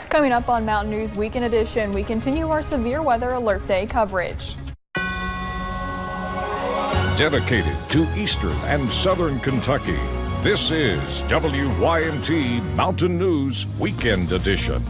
Coming up on Mountain News Weekend Edition, we continue our severe weather alert day coverage. Dedicated to Eastern and Southern Kentucky, this is WYMT Mountain News Weekend Edition.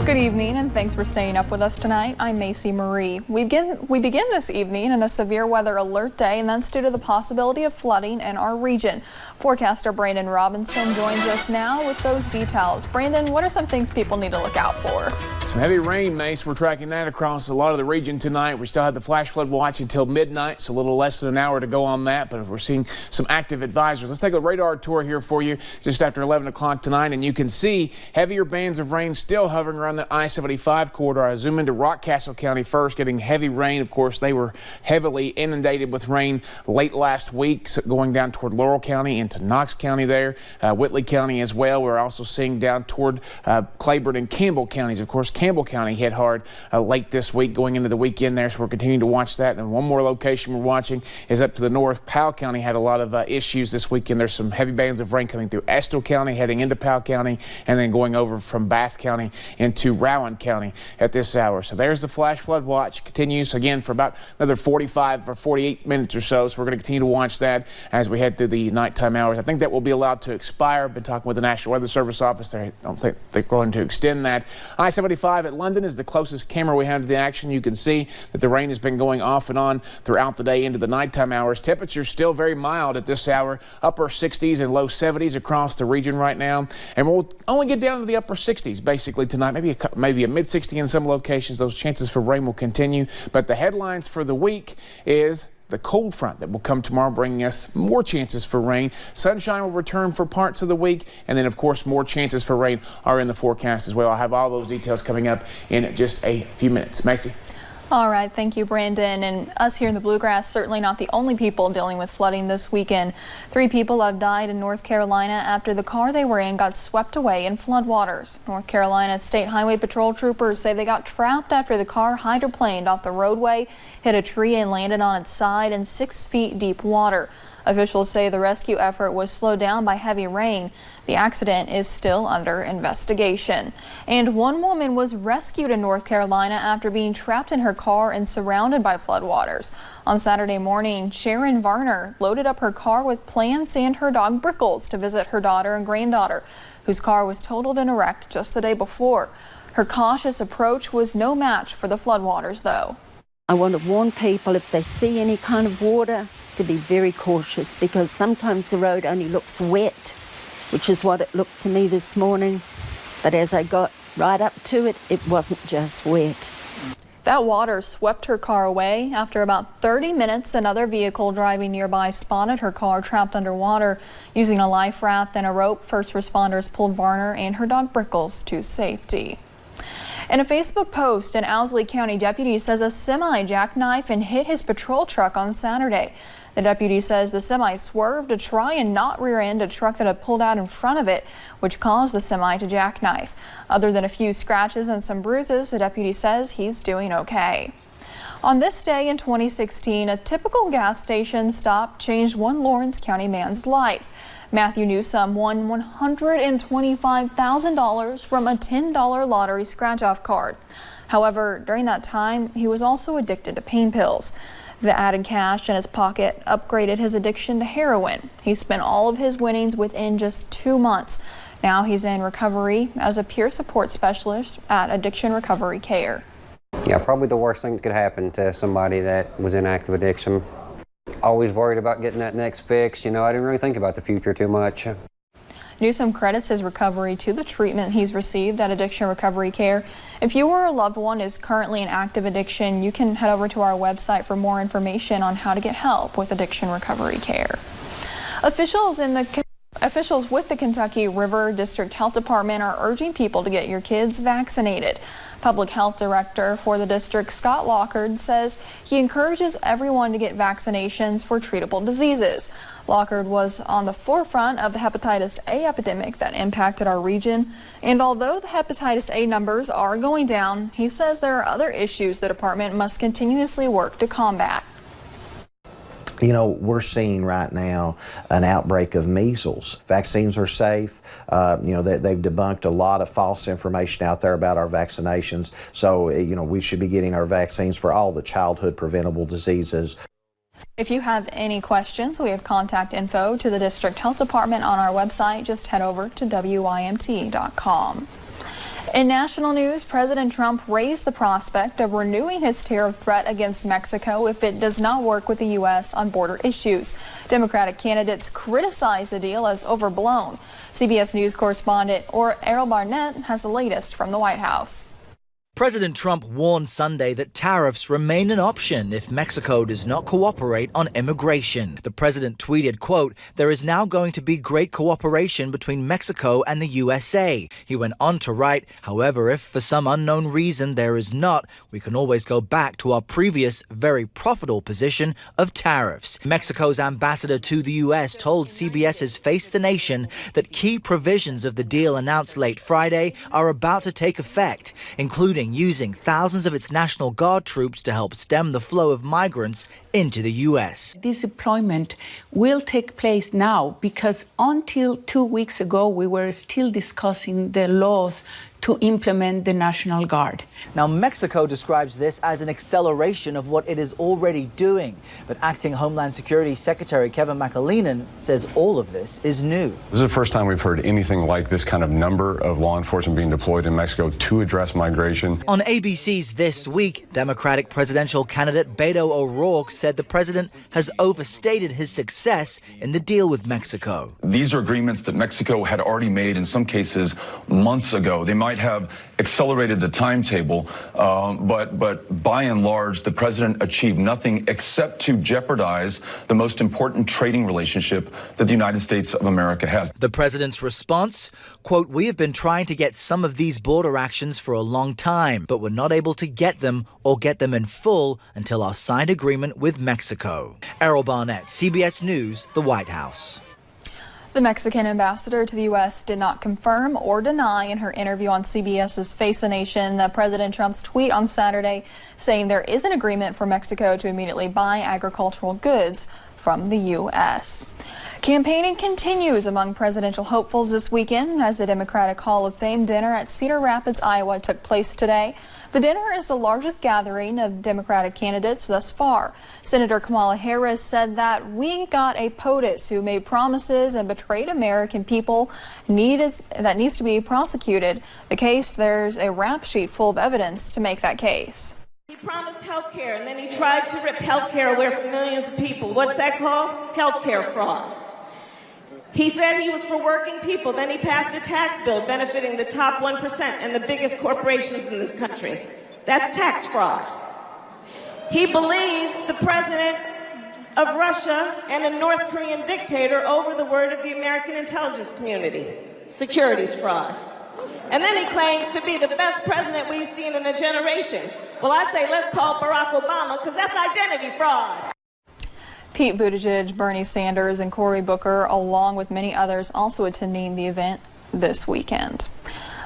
Good evening and thanks for staying up with us tonight. I'm Macy Marie. We begin this evening in a severe weather alert day, and that's due to the possibility of flooding in our region. Forecaster Brandon Robinson joins us now with those details. Brandon, what are some things people need to look out for? Some heavy rain, Mace. We're tracking that across a lot of the region tonight. We still have the flash flood watch until midnight, so a little less than an hour to go on that, but we're seeing some active advisories. Let's take a radar tour here for you just after 11 o'clock tonight, and you can see heavier bands of rain still hovering around the I-75 corridor. I zoom into Rockcastle County first, getting heavy rain. Of course, they were heavily inundated with rain late last week, so going down toward Laurel County into Knox County there, Whitley County as well. We're also seeing down toward Claiborne and Campbell counties. Of course, Campbell County hit hard late this week going into the weekend there, so we're continuing to watch that. And one more location we're watching is up to the north. Powell County had a lot of issues this weekend. There's some heavy bands of rain coming through Estill County, heading into Powell County, and then going over from Bath County into Rowan County at this hour. So there's the flash flood watch. Continues again for about another 45 or 48 minutes or so. So we're going to continue to watch that as we head through the nighttime hours. I think that will be allowed to expire. I've been talking with the National Weather Service office. I don't think they're going to extend that. I-75 at London is the closest camera we have to the action. You can see that the rain has been going off and on throughout the day into the nighttime hours. Temperatures still very mild at this hour, upper 60s and low 70s across the region right now. And we'll only get down to the upper 60s basically tonight, maybe a mid-60 in some locations. Those chances for rain will continue. But the headlines for the week is the cold front that will come tomorrow, bringing us more chances for rain. Sunshine will return for parts of the week, and then of course more chances for rain are in the forecast as well. I'll have all those details coming up in just a few minutes. Macy. All right, thank you, Brandon. And us here in the Bluegrass, certainly not the only people dealing with flooding this weekend. 3 people have died in North Carolina after the car they were in got swept away in floodwaters. North Carolina State Highway Patrol troopers say they got trapped after the car hydroplaned off the roadway, hit a tree and landed on its side in 6 feet deep water. Officials say the rescue effort was slowed down by heavy rain. The accident is still under investigation. And one woman was rescued in North Carolina after being trapped in her car and surrounded by floodwaters. On Saturday morning, Sharon Varner loaded up her car with plants and her dog Brickles to visit her daughter and granddaughter, whose car was totaled in a wreck just the day before. Her cautious approach was no match for the floodwaters, though. I want to warn people, if they see any kind of water, to be very cautious, because sometimes the road only looks wet, which is what it looked to me this morning. But as I got right up to it, it wasn't just wet. That water swept her car away. After about 30 minutes, another vehicle driving nearby spotted her car trapped underwater. Using a life raft and a rope, first responders pulled Varner and her dog Brickles to safety. In a Facebook post, an Owsley County deputy says a semi jackknifed and hit his patrol truck on Saturday. The deputy says the semi swerved to try and not rear end a truck that had pulled out in front of it, which caused the semi to jackknife. Other than a few scratches and some bruises, the deputy says he's doing okay. On this day in 2016, a typical gas station stop changed one Lawrence County man's life. Matthew Newsome won $125,000 from a $10 lottery scratch-off card. However, during that time, he was also addicted to pain pills. The added cash in his pocket upgraded his addiction to heroin. He spent all of his winnings within just 2 months. Now he's in recovery as a peer support specialist at Addiction Recovery Care. Yeah, probably the worst thing that could happen to somebody that was in active addiction. Always worried about getting that next fix. You know, I didn't really think about the future too much. Newsome credits his recovery to the treatment he's received at Addiction Recovery Care. If you or a loved one is currently in active addiction, you can head over to our website for more information on how to get help with Addiction Recovery Care. Officials with the Kentucky River District Health Department are urging people to get your kids vaccinated. Public Health Director for the district, Scott Lockard, says he encourages everyone to get vaccinations for treatable diseases. Lockard was on the forefront of the hepatitis A epidemic that impacted our region, and although the hepatitis A numbers are going down, he says there are other issues the department must continuously work to combat. You know, we're seeing right now an outbreak of measles. Vaccines are safe. You know, they've debunked a lot of false information out there about our vaccinations. So, you know, we should be getting our vaccines for all the childhood preventable diseases. If you have any questions, we have contact info to the District Health Department on our website. Just head over to WYMT.com. In national news, President Trump raised the prospect of renewing his tariff threat against Mexico if it does not work with the U.S. on border issues. Democratic candidates criticize the deal as overblown. CBS News correspondent Errol Barnett has the latest from the White House. President Trump warned Sunday that tariffs remain an option if Mexico does not cooperate on immigration. The president tweeted, quote, "There is now going to be great cooperation between Mexico and the USA." He went on to write, "However, if for some unknown reason there is not, we can always go back to our previous very profitable position of tariffs." Mexico's ambassador to the U.S. told CBS's Face the Nation that key provisions of the deal announced late Friday are about to take effect, including using thousands of its National Guard troops to help stem the flow of migrants into the U.S. This deployment will take place now because until 2 weeks ago, we were still discussing the laws to implement the National Guard. Now, Mexico describes this as an acceleration of what it is already doing. But Acting Homeland Security Secretary Kevin McAleenan says all of this is new. This is the first time we've heard anything like this kind of number of law enforcement being deployed in Mexico to address migration. On ABC's This Week, Democratic presidential candidate Beto O'Rourke said the president has overstated his success in the deal with Mexico. These are agreements that Mexico had already made in some cases months ago. They might have accelerated the timetable, but by and large, the president achieved nothing except to jeopardize the most important trading relationship that the United States of America has. The president's response, quote, "We have been trying to get some of these border actions for a long time, but we're not able to get them or get them in full until our signed agreement with Mexico." Errol Barnett, CBS News, the White House. The Mexican ambassador to the U.S. did not confirm or deny in her interview on CBS's Face the Nation that President Trump's tweet on Saturday saying there is an agreement for Mexico to immediately buy agricultural goods from the U.S. Campaigning continues among presidential hopefuls this weekend as the Democratic Hall of Fame dinner at Cedar Rapids, Iowa took place today. The dinner is the largest gathering of Democratic candidates thus far. Senator Kamala Harris said that we got a POTUS who made promises and betrayed American people that needs to be prosecuted. The case, there's a rap sheet full of evidence to make that case. He promised health care and then he tried to rip health care away from millions of people. What's that called? Health care fraud. He said he was for working people, then he passed a tax bill benefiting the top 1% and the biggest corporations in this country. That's tax fraud. He believes the president of Russia and a North Korean dictator over the word of the American intelligence community. Securities fraud. And then he claims to be the best president we've seen in a generation. Well, I say let's call Barack Obama because that's identity fraud. Pete Buttigieg, Bernie Sanders, and Cory Booker, along with many others, also attending the event this weekend.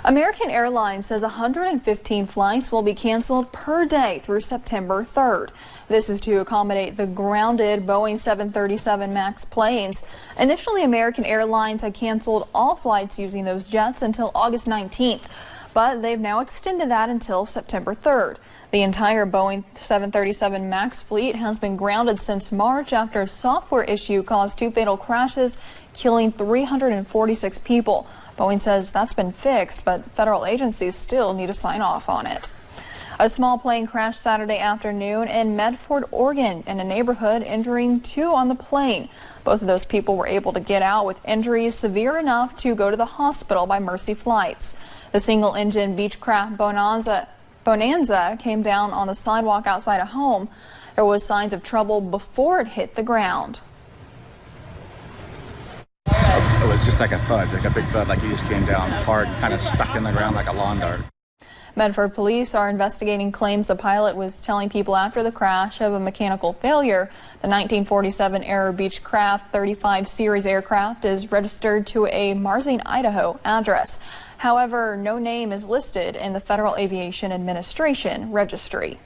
American Airlines says 115 flights will be canceled per day through September 3rd. This is to accommodate the grounded Boeing 737 MAX planes. Initially, American Airlines had canceled all flights using those jets until August 19th, but they've now extended that until September 3rd. The entire Boeing 737 MAX fleet has been grounded since March after a software issue caused 2 fatal crashes, killing 346 people. Boeing says that's been fixed, but federal agencies still need to sign off on it. A small plane crashed Saturday afternoon in Medford, Oregon, in a neighborhood, injuring 2 on the plane. Both of those people were able to get out with injuries severe enough to go to the hospital by Mercy Flights. The single-engine Beechcraft Bonanza came down on the sidewalk outside a home. There was signs of trouble before it hit the ground. It was just like a thud, like a big thud, like he just came down hard and kind of stuck in the ground like a lawn dart. Medford police are investigating claims the pilot was telling people after the crash of a mechanical failure. The 1947 era Beechcraft 35 series aircraft is registered to a Marzine, Idaho address. However, no name is listed in the Federal Aviation Administration registry.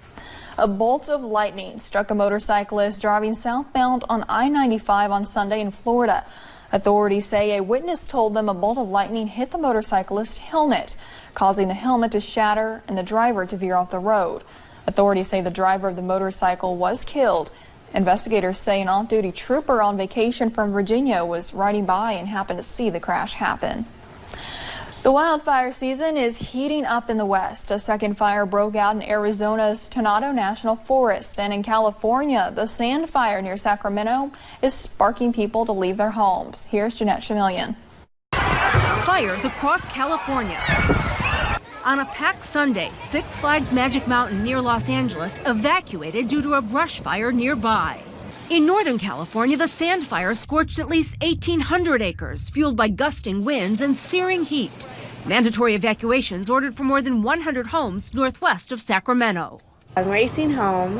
A bolt of lightning struck a motorcyclist driving southbound on I-95 on Sunday in Florida. Authorities say a witness told them a bolt of lightning hit the motorcyclist's helmet, causing the helmet to shatter and the driver to veer off the road. Authorities say the driver of the motorcycle was killed. Investigators say an off-duty trooper on vacation from Virginia was riding by and happened to see the crash happen. The wildfire season is heating up in the West. A second fire broke out in Arizona's Tornado National Forest, and in California, the Sand Fire near Sacramento is sparking people to leave their homes. Here's Jeanette Chameleon. Fires across California. On a packed Sunday, Six Flags Magic Mountain near Los Angeles evacuated due to a brush fire nearby. In Northern California, the Sand Fire scorched at least 1,800 acres, fueled by gusting winds and searing heat. Mandatory evacuations ordered for more than 100 homes northwest of Sacramento. I'm racing home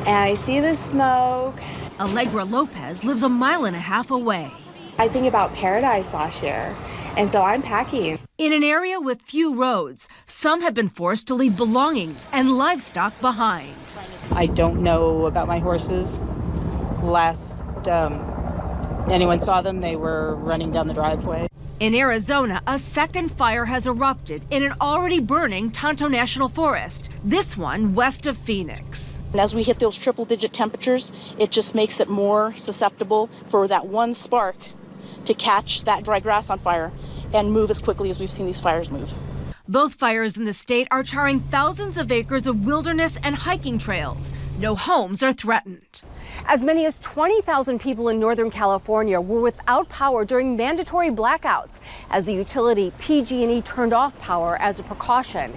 and I see the smoke. Allegra Lopez lives a mile and a half away. I think about Paradise last year, and so I'm packing. In an area with few roads, some have been forced to leave belongings and livestock behind. I don't know about my horses. Last anyone saw them, they were running down the driveway. In Arizona, a second fire has erupted in an already burning Tonto National Forest, this one west of Phoenix. And as we hit those triple-digit temperatures, it just makes it more susceptible for that one spark to catch that dry grass on fire and move as quickly as we've seen these fires move. Both fires in the state are charring thousands of acres of wilderness and hiking trails. No homes are threatened. As many as 20,000 people in Northern California were without power during mandatory blackouts as the utility PG&E turned off power as a precaution.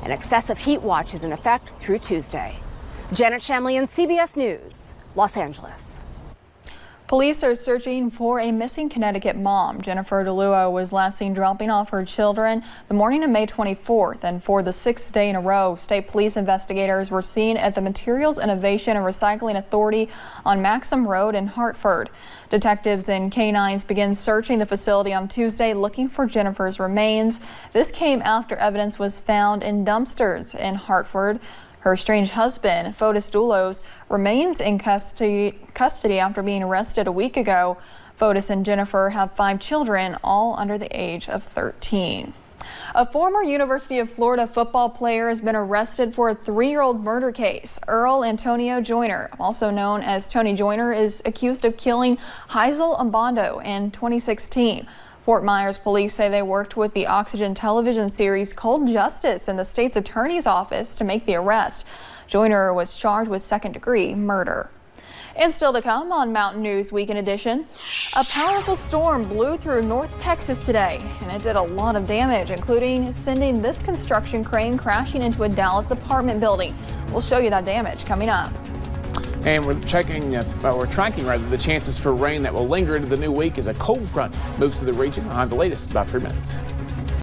An excessive heat watch is in effect through Tuesday. Janet Chameleon, CBS News, Los Angeles. Police are searching for a missing Connecticut mom. Jennifer DeLuo was last seen dropping off her children the morning of May 24th, and for the sixth day in a row, state police investigators were seen at the Materials Innovation and Recycling Authority on Maxim Road in Hartford. Detectives and canines began searching the facility on Tuesday looking for Jennifer's remains. This came after evidence was found in dumpsters in Hartford. Her estranged husband, Fotis Doulos, remains in custody after being arrested a week ago. Fotis and Jennifer have 5 children, all under the age of 13. A former University of Florida football player has been arrested for a 3-year-old murder case. Earl Antonio Joyner, also known as Tony Joyner, is accused of killing Hazel Ambando in 2016. Fort Myers police say they worked with the Oxygen television series Cold Justice and the state's attorney's office to make the arrest. Joyner was charged with second-degree murder. And still to come on Mountain News Weekend Edition, a powerful storm blew through North Texas today, and it did a lot of damage, including sending this construction crane crashing into a Dallas apartment building. We'll show you that damage coming up. And we're tracking the chances for rain that will linger into the new week as a cold front moves through the region. We'll have the latest in about 3 minutes.